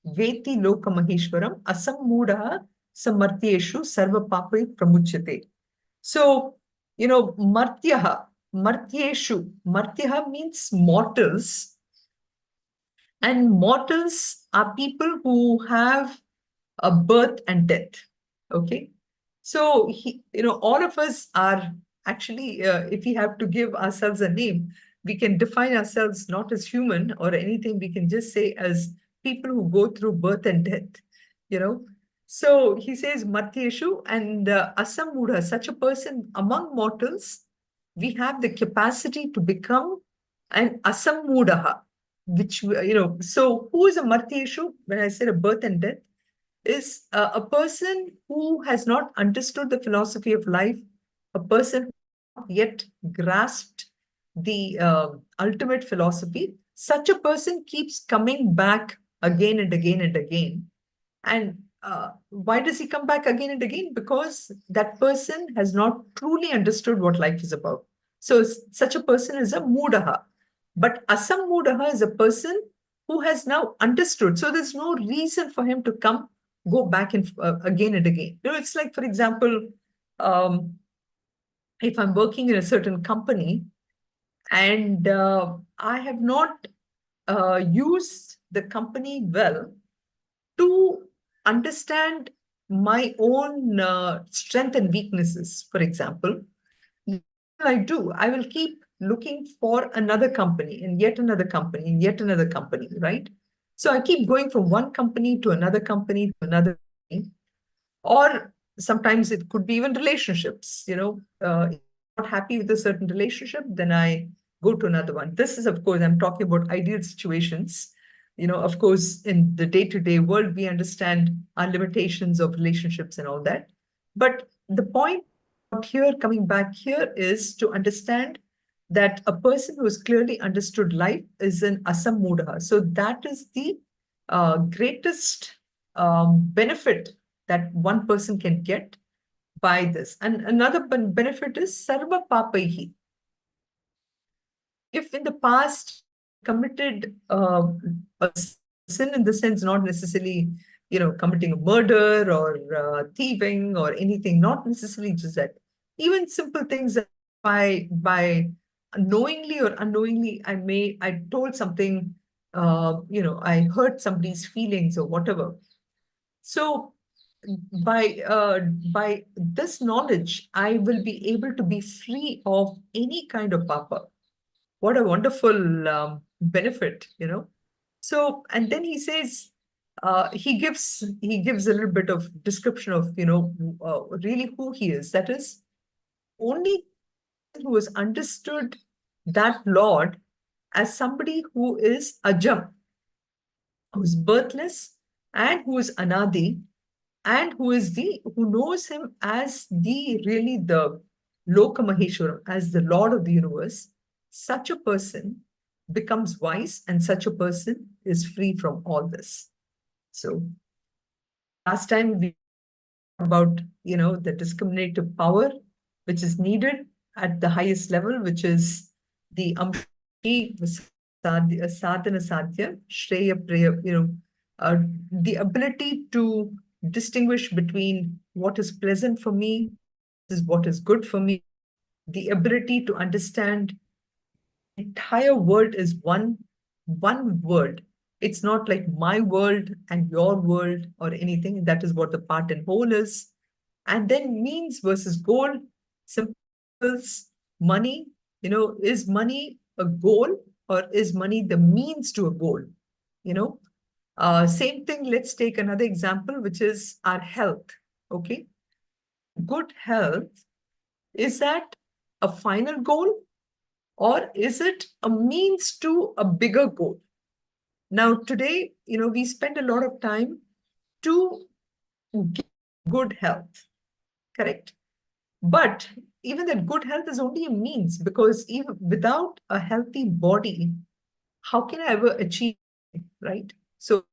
Speaker 1: veti loka maheshwaram asam muda Samartyeshu sarva papai pramuchyate. So, martyaha, martyeshu, martyaha means mortals. And mortals are people who have a birth and death. Okay. So, all of us are actually, if we have to give ourselves a name, we can define ourselves not as human or anything. We can just say as people who go through birth and death, you know. So he says, Matyeshu and Asamudha, such a person among mortals, we have the capacity to become an Asammudaha, which, so who is a Matyeshu? When I said a birth and death, is a person who has not understood the philosophy of life, a person who has not yet grasped the ultimate philosophy. Such a person keeps coming back again and again and again. And why does he come back again and again? Because that person has not truly understood what life is about. So such a person is a mudaha. But asam mudaha is a person who has now understood. So there's no reason for him to go back and again and again. It's like, for example, if I'm working in a certain company and I have not used the company well to understand my own strength and weaknesses, for example, I will keep looking for another company and yet another company and yet another company, right? So I keep going from one company to another company to another company. Or sometimes it could be even relationships, if I'm not happy with a certain relationship, then I go to another one. This is, of course, I'm talking about ideal situations. Of course, in the day-to-day world, we understand our limitations of relationships and all that. But the point here, coming back here, is to understand that a person who has clearly understood life is an asammudaha. So that is the greatest benefit that one person can get by this. And another benefit is sarva papaihi. If in the past committed a sin, in the sense not necessarily, committing a murder or thieving or anything, not necessarily just that. Even simple things that by knowingly or unknowingly, I told something, I hurt somebody's feelings or whatever. So by this knowledge, I will be able to be free of any kind of papa. What a wonderful benefit, So, and then he says, he gives a little bit of description of, really who he is. That is, only who has understood that Lord as somebody who is ajam, who is birthless, and who is anadi, and who knows him as the Loka Maheshwaram, as the Lord of the universe. Such a person becomes wise, and such a person is free from all this. So last time we talked about, the discriminative power which is needed at the highest level, which is the sadhana sadhya, shreya preya, the ability to distinguish between what is pleasant for me, is what is good for me, the ability to understand the entire world is one world. It's not like my world and your world or anything. That is what the part and whole is. And then means versus goal, simples, money, is money a goal or is money the means to a goal? Same thing, let's take another example, which is our health. Okay. Good health, is that a final goal or is it a means to a bigger goal? Now, today, we spend a lot of time to get good health, correct? But even that good health is only a means, because even without a healthy body, how can I ever achieve it, right? So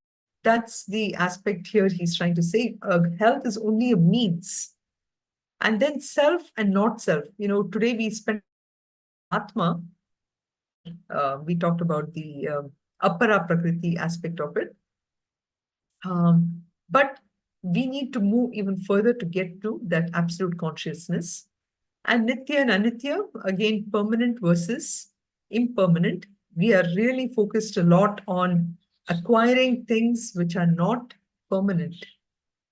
Speaker 1: that's the aspect here he's trying to say. Health is only a means. And then self and not self. Today we spend Atma. We talked about the Apara Prakriti aspect of it. But we need to move even further to get to that absolute consciousness. And Nitya and Anitya, again, permanent versus impermanent. We are really focused a lot on acquiring things which are not permanent.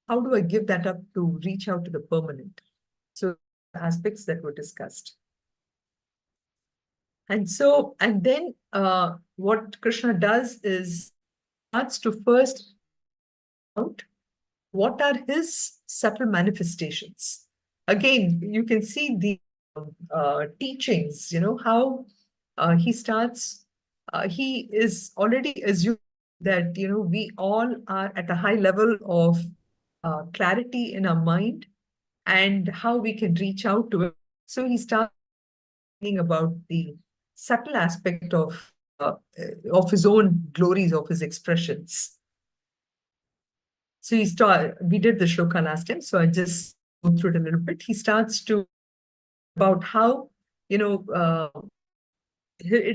Speaker 1: How do I give that up to reach out to the permanent? So aspects that were discussed. And so, and then what Krishna does is starts to first out what are his subtle manifestations. Again, you can see the teachings, how he starts, he is already assumed that, we all are at a high level of clarity in our mind and how we can reach out to it. So he starts thinking about the subtle aspect of his own glories, of his expressions. So we did the shloka last time, so I just go through it a little bit. He starts to about how, it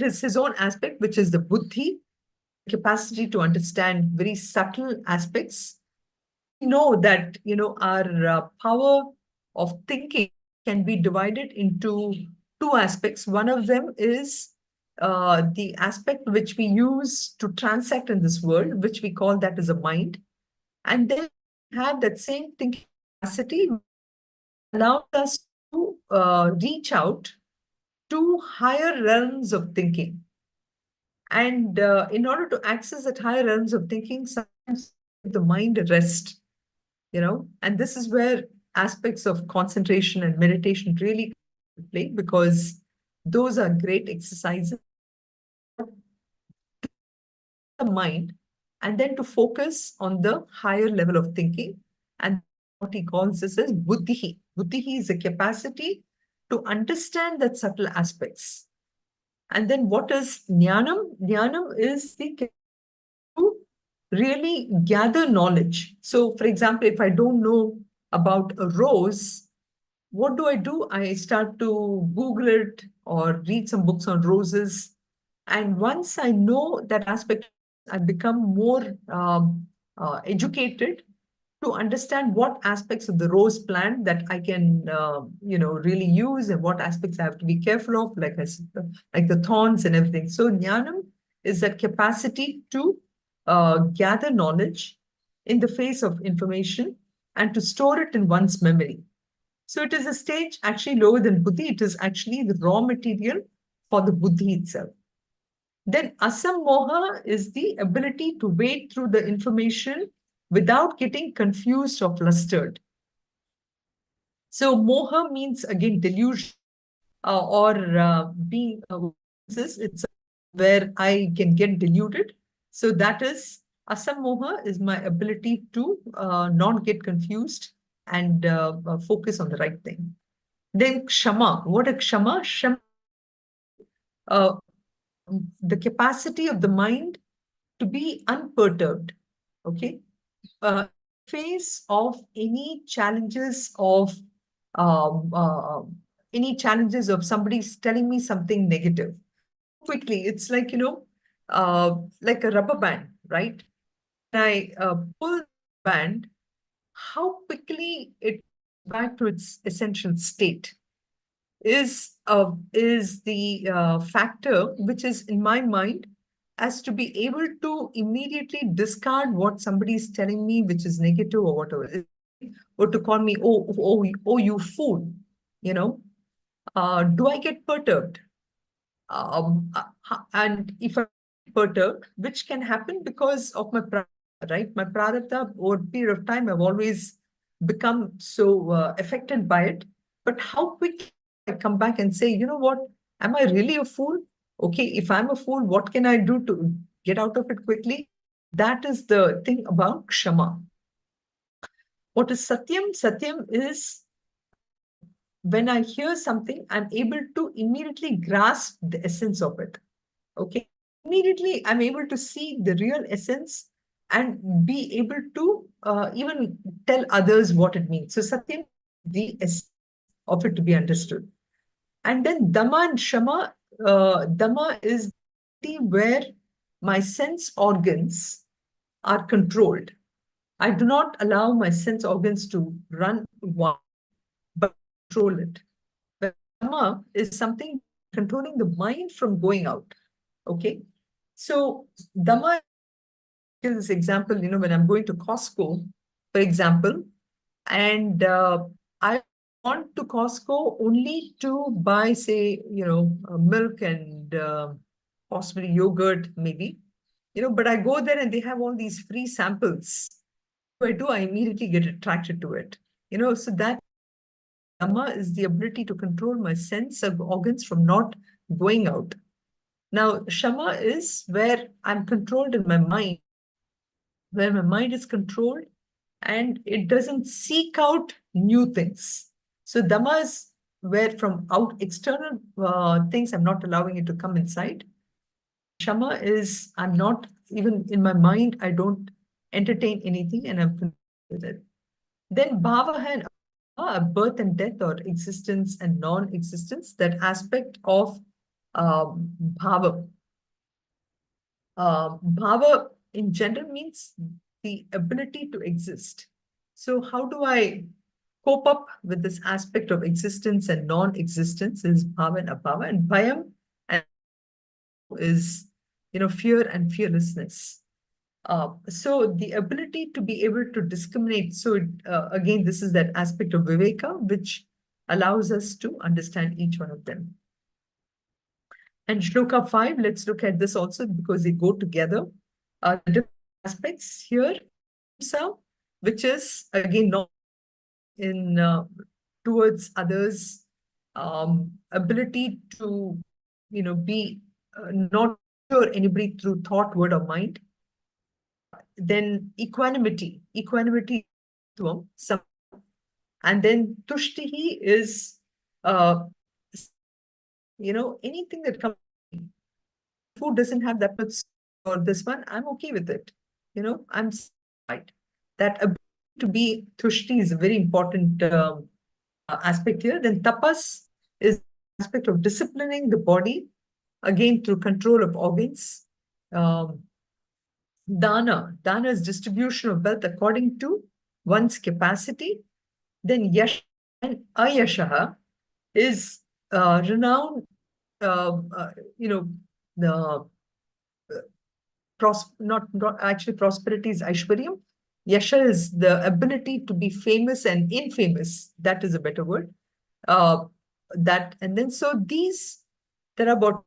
Speaker 1: is his own aspect, which is the buddhi, capacity to understand very subtle aspects. We know that, our power of thinking can be divided into two aspects. One of them is the aspect which we use to transact in this world, which we call that as a mind. And then have that same thinking capacity allows us to reach out to higher realms of thinking. And in order to access that higher realms of thinking, sometimes the mind rest, and this is where aspects of concentration and meditation really play, because those are great exercises. The mind, and then to focus on the higher level of thinking. And what he calls this as buddhi. Buddhi is the capacity to understand that subtle aspects. And then what is jnanam? Jnanam is the capacity to really gather knowledge. So, for example, if I don't know about a rose, what do? I start to Google it or read some books on roses. And once I know that aspect, I become more educated to understand what aspects of the rose plant that I can, really use, and what aspects I have to be careful of, like the thorns and everything. So jnanam is that capacity to gather knowledge in the face of information and to store it in one's memory. So it is a stage actually lower than buddhi. It is actually the raw material for the buddhi itself. Then asammoha is the ability to wade through the information without getting confused or flustered. So moha means again delusion or being it's where I can get deluded. So that is asammoha is my ability to not get confused and focus on the right thing. Then kshama. What is kshama? Kshama, the capacity of the mind to be unperturbed. Okay. Face of any challenges of somebody's telling me something negative quickly. It's like, like a rubber band, right? When I pull the band, how quickly it back to its essential state is the factor which is in my mind as to be able to immediately discard what somebody is telling me, which is negative or whatever, or to call me, oh, you fool, do I get perturbed? And if I get perturbed, which can happen because of my prarabdha, right? My prarabdha over a period of time, I've always become so affected by it. But how quickly I come back and say, you know what? Am I really a fool? Okay, if I'm a fool, what can I do to get out of it quickly? That is the thing about kshama. What is satyam? Satyam is when I hear something, I'm able to immediately grasp the essence of it. Okay. Immediately, I'm able to see the real essence and be able to even tell others what it means. So satyam, the essence of it to be understood. And then dhamma and shama. Dhamma is where my sense organs are controlled. I do not allow my sense organs to run wild, but control it. But Dhamma is something controlling the mind from going out. Okay. So Dhamma is this example, when I'm going to Costco, for example, and I want to Costco only to buy, say, milk and possibly yogurt, maybe, but I go there and they have all these free samples. What do I immediately get attracted to it? So that Dhamma is the ability to control my sense of organs from not going out. Now, Shama is where I'm controlled in my mind, where my mind is controlled and it doesn't seek out new things. So Dhamma is where from out external things, I'm not allowing it to come inside. Shama is, I'm not, even in my mind, I don't entertain anything and I'm controlled with it. Then Bhava and birth and death or existence and non-existence, that aspect of Bhava. Bhava in general means the ability to exist. So how do I cope up with this aspect of existence and non-existence is bhava and abhava, and bhayam and is, fear and fearlessness. So the ability to be able to discriminate. So again, this is that aspect of viveka, which allows us to understand each one of them. And shloka 5, let's look at this also because they go together. The different aspects here, which is again not in towards others, ability to, be not sure anybody through thought, word, or mind. Then equanimity, and then tushtihi is, anything that comes. Food doesn't have that much or this one, I'm okay with it. I'm satisfied. That ability to be tushti is a very important aspect here. Then tapas is the aspect of disciplining the body, again through control of organs. Dana is distribution of wealth according to one's capacity. Then yash and ayashaha is renown, the not actually prosperity is Aishwaryam. Yasha is the ability to be famous and infamous. That is a better word. And then so there are about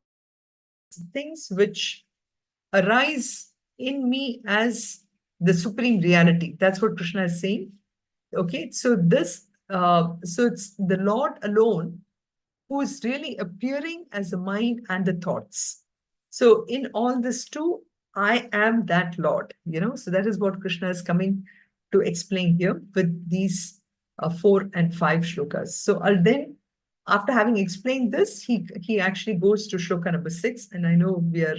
Speaker 1: things which arise in me as the supreme reality. That's what Krishna is saying. Okay, so so it's the Lord alone who is really appearing as the mind and the thoughts. So in all this too, I am that Lord, so that is what Krishna is coming to explain here with these 4 and 5 shlokas. So then, after having explained this, he actually goes to shloka number 6, and I know we are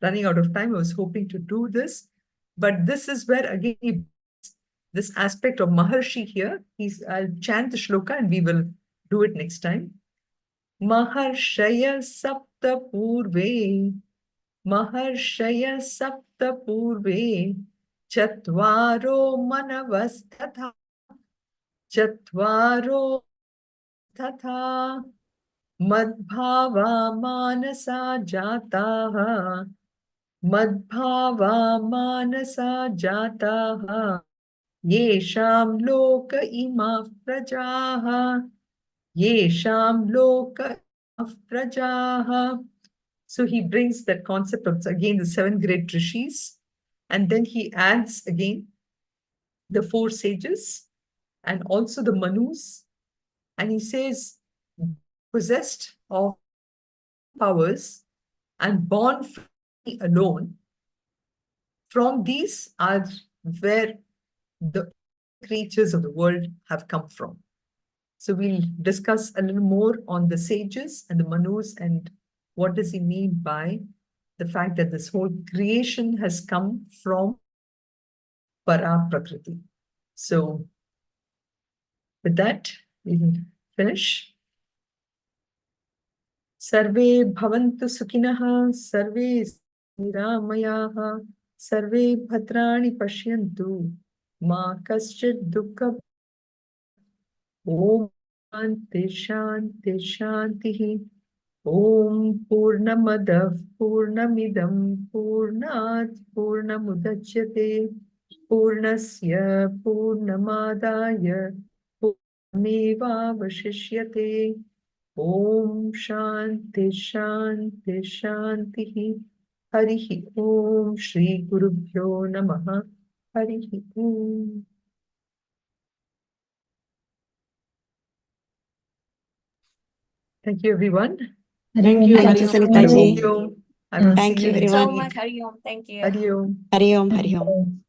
Speaker 1: running out of time. I was hoping to do this, but this is where again this aspect of Maharshi here. I'll chant the shloka and we will do it next time. Maharshaya sapta purve, Maharshaya sapta purve, Chatvaro manavasthatha, Chatvaro tatha, Madbhava manasa jataha, Madbhava manasa jataha, Yesham loka ima prajaha, Yesham loka of prajaha. So he brings that concept of, again, the 7 great rishis. And then he adds again the 4 sages and also the manus. And he says, possessed of powers and born free alone, from these are where the creatures of the world have come from. So we'll discuss a little more on the sages and the manus and what does he mean by the fact that this whole creation has come from Para Prakriti. So with that, we'll finish. Sarve bhavantu sukinaha, sarve niramayaha, sarve bhadrani pashyantu, Ma kaschit dukkha. Om Shanti Shanti Shanti. Om Purnamadav Purnamidam Purnat Purnamudachyate Purnasya Purnamadaya Purnameva Vashishyate. Om Shanti Shanti Shanti. Harihi Om Shri Gurubhyo Namaha. Harihi Om. Thank you, everyone.
Speaker 2: Thank you.
Speaker 5: Thank you, Sunitha
Speaker 1: Hari
Speaker 5: ji.
Speaker 1: Om. I will
Speaker 5: Thank
Speaker 1: see
Speaker 5: you,
Speaker 1: you next
Speaker 3: So
Speaker 5: everyone.
Speaker 1: week.
Speaker 3: much, Hari Om. Thank you.
Speaker 1: Hari Om.
Speaker 5: Hari Om, Hari Om.